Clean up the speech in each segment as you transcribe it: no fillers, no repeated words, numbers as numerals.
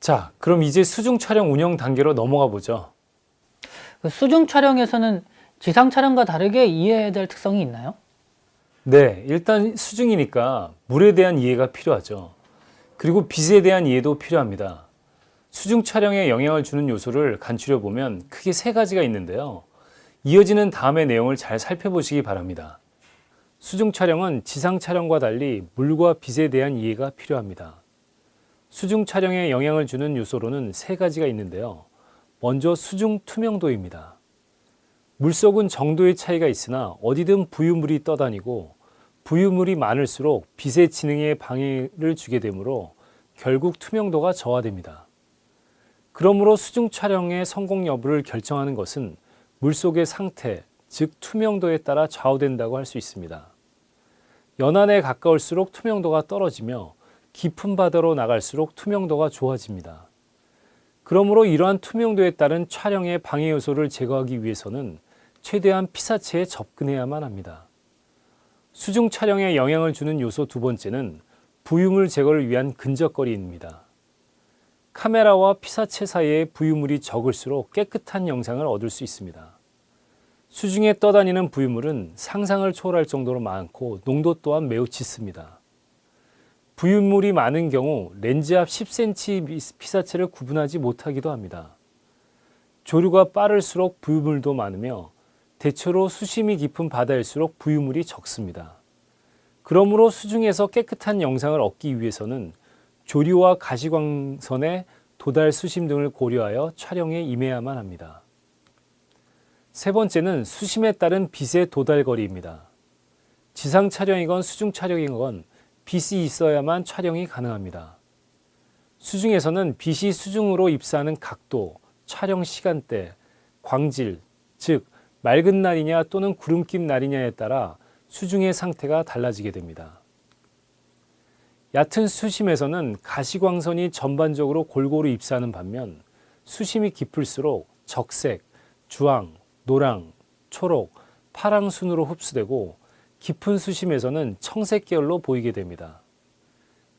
자, 그럼 이제 수중 촬영 운영 단계로 넘어가 보죠. 그 수중 촬영에서는 지상 촬영과 다르게 이해해야 될 특성이 있나요? 네, 일단 수중이니까 물에 대한 이해가 필요하죠. 그리고 빛에 대한 이해도 필요합니다. 수중 촬영에 영향을 주는 요소를 간추려 보면 크게 세 가지가 있는데요. 이어지는 다음의 내용을 잘 살펴보시기 바랍니다. 수중 촬영은 지상 촬영과 달리 물과 빛에 대한 이해가 필요합니다. 수중 촬영에 영향을 주는 요소로는 세 가지가 있는데요. 먼저 수중 투명도입니다. 물속은 정도의 차이가 있으나 어디든 부유물이 떠다니고 부유물이 많을수록 빛의 진행에 방해를 주게 되므로 결국 투명도가 저하됩니다. 그러므로 수중 촬영의 성공 여부를 결정하는 것은 물속의 상태, 즉 투명도에 따라 좌우된다고 할 수 있습니다. 연안에 가까울수록 투명도가 떨어지며 깊은 바다로 나갈수록 투명도가 좋아집니다. 그러므로 이러한 투명도에 따른 촬영의 방해 요소를 제거하기 위해서는 최대한 피사체에 접근해야만 합니다. 수중 촬영에 영향을 주는 요소 두 번째는 부유물 제거를 위한 근적거리입니다. 카메라와 피사체 사이에 부유물이 적을수록 깨끗한 영상을 얻을 수 있습니다. 수중에 떠다니는 부유물은 상상을 초월할 정도로 많고 농도 또한 매우 짙습니다. 부유물이 많은 경우 렌즈 앞 10cm 피사체를 구분하지 못하기도 합니다. 조류가 빠를수록 부유물도 많으며 대체로 수심이 깊은 바다일수록 부유물이 적습니다. 그러므로 수중에서 깨끗한 영상을 얻기 위해서는 조류와 가시광선의 도달 수심 등을 고려하여 촬영에 임해야만 합니다. 세 번째는 수심에 따른 빛의 도달거리입니다. 지상 촬영이건 수중 촬영이건 빛이 있어야만 촬영이 가능합니다. 수중에서는 빛이 수중으로 입사하는 각도, 촬영 시간대, 광질, 즉 맑은 날이냐 또는 구름낀 날이냐에 따라 수중의 상태가 달라지게 됩니다. 얕은 수심에서는 가시광선이 전반적으로 골고루 입사하는 반면 수심이 깊을수록 적색, 주황, 노랑, 초록, 파랑 순으로 흡수되고 깊은 수심에서는 청색 계열로 보이게 됩니다.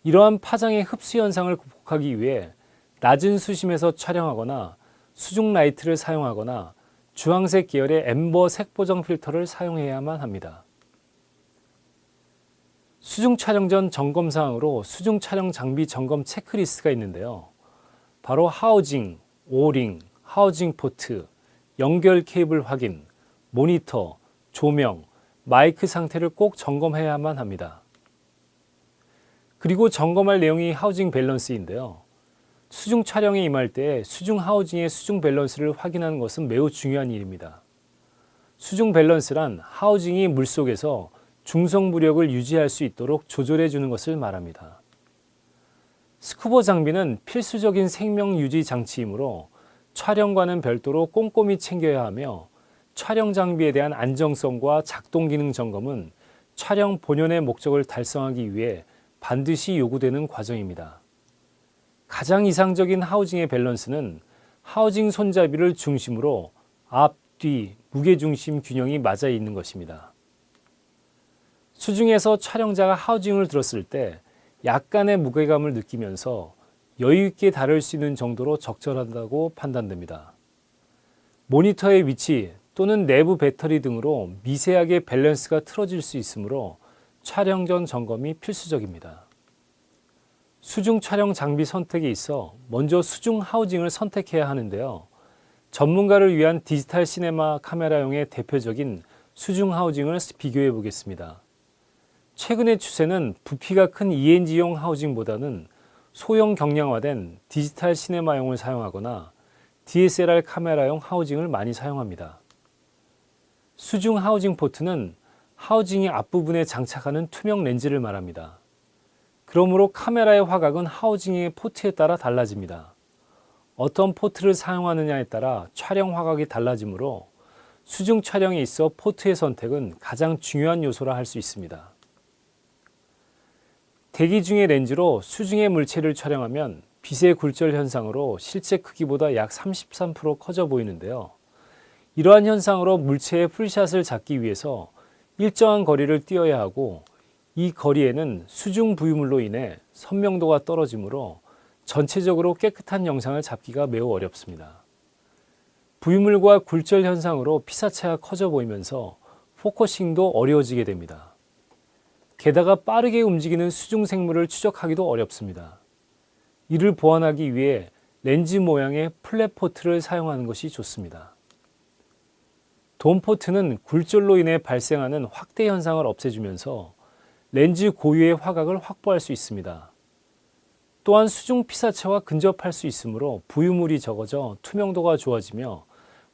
이러한 파장의 흡수 현상을 극복하기 위해 낮은 수심에서 촬영하거나 수중 라이트를 사용하거나 주황색 계열의 앰버 색보정 필터를 사용해야만 합니다. 수중 촬영 전 점검 사항으로 수중 촬영 장비 점검 체크리스트가 있는데요. 바로 하우징, 오링, 하우징 포트, 연결 케이블 확인, 모니터, 조명, 마이크 상태를 꼭 점검해야만 합니다. 그리고 점검할 내용이 하우징 밸런스인데요. 수중 촬영에 임할 때 수중 하우징의 수중 밸런스를 확인하는 것은 매우 중요한 일입니다. 수중 밸런스란 하우징이 물속에서 중성 무력을 유지할 수 있도록 조절해 주는 것을 말합니다. 스쿠버 장비는 필수적인 생명 유지 장치이므로 촬영과는 별도로 꼼꼼히 챙겨야 하며 촬영 장비에 대한 안정성과 작동 기능 점검은 촬영 본연의 목적을 달성하기 위해 반드시 요구되는 과정입니다. 가장 이상적인 하우징의 밸런스는 하우징 손잡이를 중심으로 앞, 뒤, 무게중심 균형이 맞아 있는 것입니다. 수중에서 촬영자가 하우징을 들었을 때 약간의 무게감을 느끼면서 여유 있게 다룰 수 있는 정도로 적절하다고 판단됩니다. 모니터의 위치 또는 내부 배터리 등으로 미세하게 밸런스가 틀어질 수 있으므로 촬영 전 점검이 필수적입니다. 수중 촬영 장비 선택에 있어 먼저 수중 하우징을 선택해야 하는데요. 전문가를 위한 디지털 시네마 카메라용의 대표적인 수중 하우징을 비교해 보겠습니다. 최근의 추세는 부피가 큰 ENG용 하우징보다는 소형 경량화된 디지털 시네마용을 사용하거나 DSLR 카메라용 하우징을 많이 사용합니다. 수중 하우징 포트는 하우징의 앞부분에 장착하는 투명 렌즈를 말합니다. 그러므로 카메라의 화각은 하우징의 포트에 따라 달라집니다. 어떤 포트를 사용하느냐에 따라 촬영 화각이 달라지므로 수중 촬영에 있어 포트의 선택은 가장 중요한 요소라 할 수 있습니다. 대기 중의 렌즈로 수중의 물체를 촬영하면 빛의 굴절 현상으로 실제 크기보다 약 33% 커져 보이는데요. 이러한 현상으로 물체의 풀샷을 잡기 위해서 일정한 거리를 띄어야 하고 이 거리에는 수중 부유물로 인해 선명도가 떨어지므로 전체적으로 깨끗한 영상을 잡기가 매우 어렵습니다. 부유물과 굴절 현상으로 피사체가 커져 보이면서 포커싱도 어려워지게 됩니다. 게다가 빠르게 움직이는 수중 생물을 추적하기도 어렵습니다. 이를 보완하기 위해 렌즈 모양의 플랫포트를 사용하는 것이 좋습니다. 돔포트는 굴절로 인해 발생하는 확대 현상을 없애주면서 렌즈 고유의 화각을 확보할 수 있습니다. 또한 수중 피사체와 근접할 수 있으므로 부유물이 적어져 투명도가 좋아지며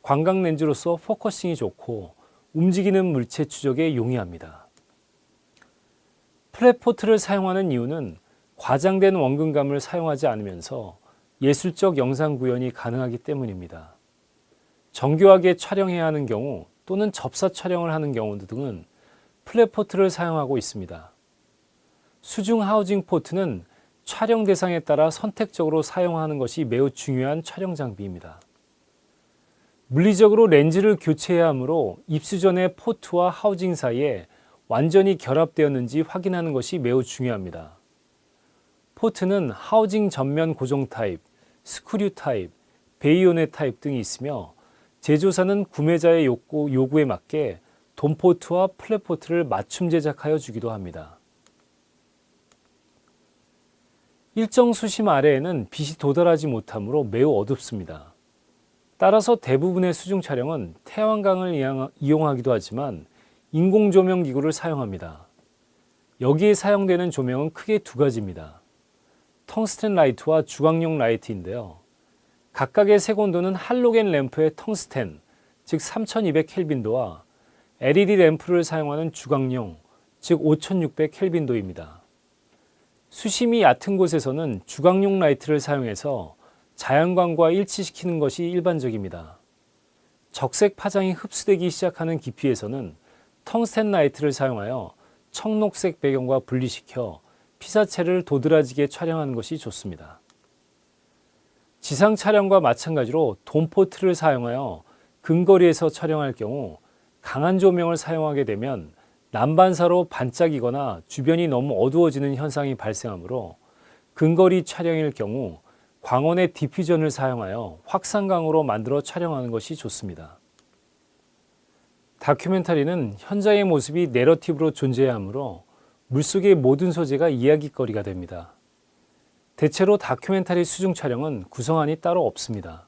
광각 렌즈로서 포커싱이 좋고 움직이는 물체 추적에 용이합니다. 플랫포트를 사용하는 이유는 과장된 원근감을 사용하지 않으면서 예술적 영상 구현이 가능하기 때문입니다. 정교하게 촬영해야 하는 경우 또는 접사 촬영을 하는 경우 등은 플랫포트를 사용하고 있습니다. 수중 하우징 포트는 촬영 대상에 따라 선택적으로 사용하는 것이 매우 중요한 촬영 장비입니다. 물리적으로 렌즈를 교체해야 하므로 입수 전에 포트와 하우징 사이에 완전히 결합되었는지 확인하는 것이 매우 중요합니다. 포트는 하우징 전면 고정 타입, 스크류 타입, 베이오넷 타입 등이 있으며 제조사는 구매자의 요구에 맞게 돔포트와 플랫포트를 맞춤 제작하여 주기도 합니다. 일정 수심 아래에는 빛이 도달하지 못하므로 매우 어둡습니다. 따라서 대부분의 수중 촬영은 태양광을 이용하기도 하지만 인공 조명 기구를 사용합니다. 여기에 사용되는 조명은 크게 두 가지입니다. 텅스텐 라이트와 주광용 라이트인데요. 각각의 색온도는 할로겐 램프의 텅스텐, 즉 3200켈빈도와 LED 램프를 사용하는 주광용, 즉 5600켈빈도입니다. 수심이 얕은 곳에서는 주광용 라이트를 사용해서 자연광과 일치시키는 것이 일반적입니다. 적색 파장이 흡수되기 시작하는 깊이에서는 텅스텐 라이트를 사용하여 청록색 배경과 분리시켜 피사체를 도드라지게 촬영하는 것이 좋습니다. 지상 촬영과 마찬가지로 돔포트를 사용하여 근거리에서 촬영할 경우 강한 조명을 사용하게 되면 난반사로 반짝이거나 주변이 너무 어두워지는 현상이 발생하므로 근거리 촬영일 경우 광원의 디퓨전을 사용하여 확산광으로 만들어 촬영하는 것이 좋습니다. 다큐멘터리는 현장의 모습이 내러티브로 존재해야 하므로 물속의 모든 소재가 이야깃거리가 됩니다. 대체로 다큐멘터리 수중 촬영은 구성안이 따로 없습니다.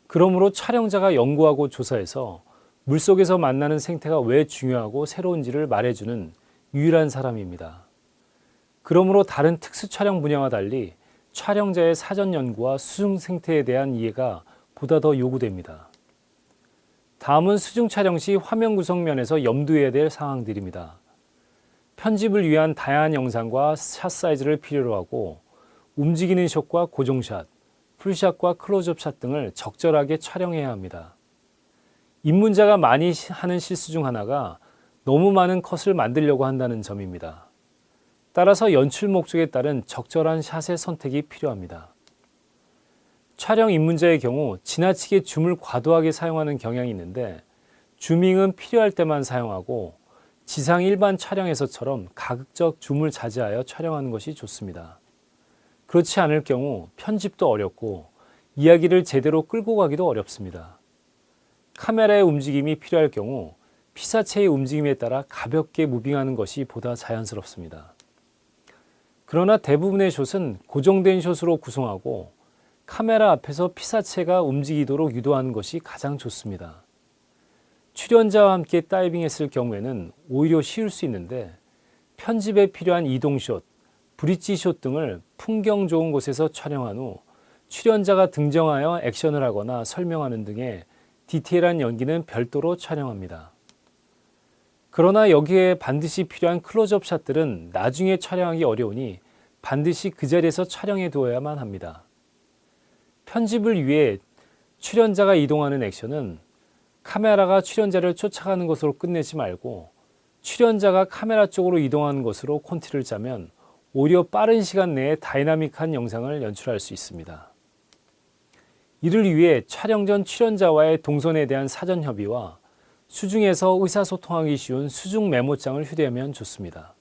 그러므로 촬영자가 연구하고 조사해서 물속에서 만나는 생태가 왜 중요하고 새로운지를 말해주는 유일한 사람입니다. 그러므로 다른 특수 촬영 분야와 달리 촬영자의 사전 연구와 수중 생태에 대한 이해가 보다 더 요구됩니다. 다음은 수중 촬영 시 화면 구성 면에서 염두해야 될 사항들입니다. 편집을 위한 다양한 영상과 샷 사이즈를 필요로 하고 움직이는 숏과 고정샷, 풀샷과 클로즈업 샷 등을 적절하게 촬영해야 합니다. 입문자가 많이 하는 실수 중 하나가 너무 많은 컷을 만들려고 한다는 점입니다. 따라서 연출 목적에 따른 적절한 샷의 선택이 필요합니다. 촬영 입문자의 경우 지나치게 줌을 과도하게 사용하는 경향이 있는데 줌밍은 필요할 때만 사용하고 지상 일반 촬영에서처럼 가급적 줌을 자제하여 촬영하는 것이 좋습니다. 그렇지 않을 경우 편집도 어렵고 이야기를 제대로 끌고 가기도 어렵습니다. 카메라의 움직임이 필요할 경우 피사체의 움직임에 따라 가볍게 무빙하는 것이 보다 자연스럽습니다. 그러나 대부분의 숏은 고정된 숏으로 구성하고 카메라 앞에서 피사체가 움직이도록 유도하는 것이 가장 좋습니다. 출연자와 함께 다이빙했을 경우에는 오히려 쉬울 수 있는데 편집에 필요한 이동숏, 브릿지숏 등을 풍경 좋은 곳에서 촬영한 후 출연자가 등장하여 액션을 하거나 설명하는 등의 디테일한 연기는 별도로 촬영합니다. 그러나 여기에 반드시 필요한 클로즈업 샷들은 나중에 촬영하기 어려우니 반드시 그 자리에서 촬영해 두어야만 합니다. 편집을 위해 출연자가 이동하는 액션은 카메라가 출연자를 쫓아가는 것으로 끝내지 말고 출연자가 카메라 쪽으로 이동하는 것으로 콘티를 짜면 오히려 빠른 시간 내에 다이나믹한 영상을 연출할 수 있습니다. 이를 위해 촬영 전 출연자와의 동선에 대한 사전 협의와 수중에서 의사소통하기 쉬운 수중 메모장을 휴대하면 좋습니다.